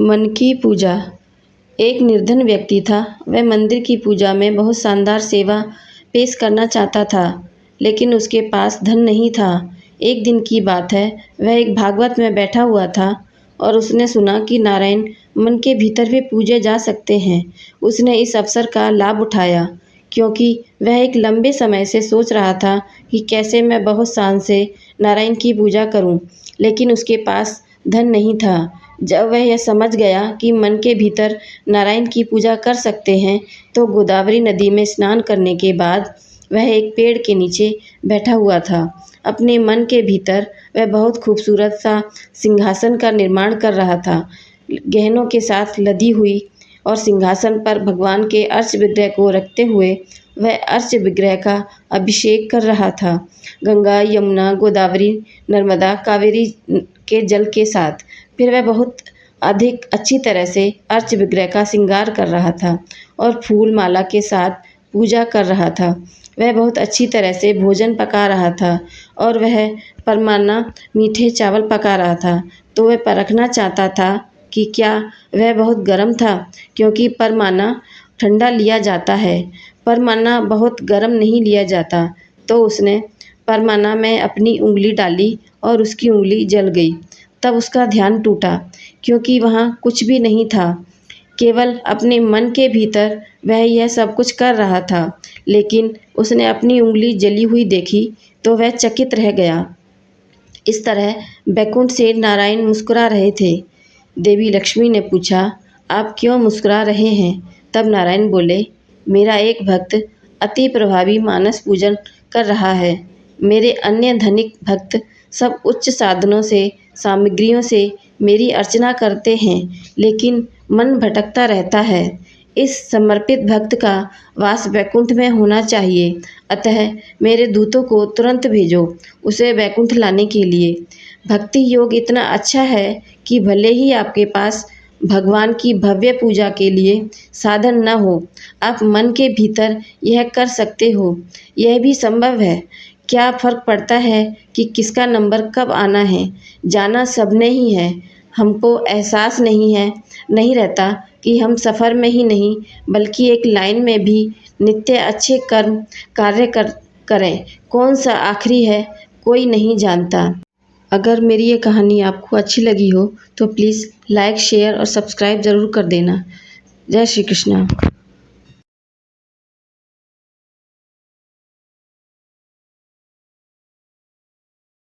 मन की पूजा। एक निर्धन व्यक्ति था। वह मंदिर की पूजा में बहुत शानदार सेवा पेश करना चाहता था, लेकिन उसके पास धन नहीं था। एक दिन की बात है, वह एक भागवत में बैठा हुआ था और उसने सुना कि नारायण मन के भीतर भी पूजे जा सकते हैं। उसने इस अवसर का लाभ उठाया, क्योंकि वह एक लंबे समय से सोच रहा था कि कैसे मैं बहुत शान से नारायण की पूजा करूं, लेकिन उसके पास धन नहीं था। जब वह यह समझ गया कि मन के भीतर नारायण की पूजा कर सकते हैं, तो गोदावरी नदी में स्नान करने के बाद वह एक पेड़ के नीचे बैठा हुआ था। अपने मन के भीतर वह बहुत खूबसूरत सा सिंहासन का निर्माण कर रहा था। गहनों के साथ लदी हुई और सिंहासन पर भगवान के अर्च विग्रह को रखते हुए वह अर्च विग्रह का अभिषेक कर रहा था, गंगा, यमुना, गोदावरी, नर्मदा, कावेरी के जल के साथ। फिर वह बहुत अधिक अच्छी तरह से अर्च विग्रह का श्रृंगार कर रहा था और फूल माला के साथ पूजा कर रहा था। वह बहुत अच्छी तरह से भोजन पका रहा था और वह परमाना मीठे चावल पका रहा था। तो वह परखना चाहता था कि क्या वह बहुत गर्म था, क्योंकि परमाना ठंडा लिया जाता है, परमाना बहुत गर्म नहीं लिया जाता। तो उसने परमाना में अपनी उंगली डाली और उसकी उंगली जल गई। तब उसका ध्यान टूटा, क्योंकि वहाँ कुछ भी नहीं था, केवल अपने मन के भीतर वह यह सब कुछ कर रहा था। लेकिन उसने अपनी उंगली जली हुई देखी तो वह चकित रह गया। इस तरह बैकुंठ से नारायण मुस्कुरा रहे थे। देवी लक्ष्मी ने पूछा, आप क्यों मुस्कुरा रहे हैं? तब नारायण बोले, मेरा एक भक्त अति प्रभावी मानस पूजन कर रहा है। मेरे अन्य धनिक भक्त सब उच्च साधनों से, सामग्रियों से मेरी अर्चना करते हैं, लेकिन मन भटकता रहता है। इस समर्पित भक्त का वास वैकुंठ में होना चाहिए, अतः मेरे दूतों को तुरंत भेजो उसे वैकुंठ लाने के लिए। भक्ति योग इतना अच्छा है कि भले ही आपके पास भगवान की भव्य पूजा के लिए साधन न हो, आप मन के भीतर यह कर सकते हो। यह भी संभव है। क्या फर्क पड़ता है कि किसका नंबर कब आना है? जाना सबने ही है। हमको एहसास नहीं रहता कि हम सफ़र में ही नहीं, बल्कि एक लाइन में भी नित्य अच्छे कार्य करें। कौन सा आखिरी है, कोई नहीं जानता। अगर मेरी ये कहानी आपको अच्छी लगी हो तो प्लीज़ लाइक, शेयर और सब्सक्राइब ज़रूर कर देना। जय श्री कृष्ण।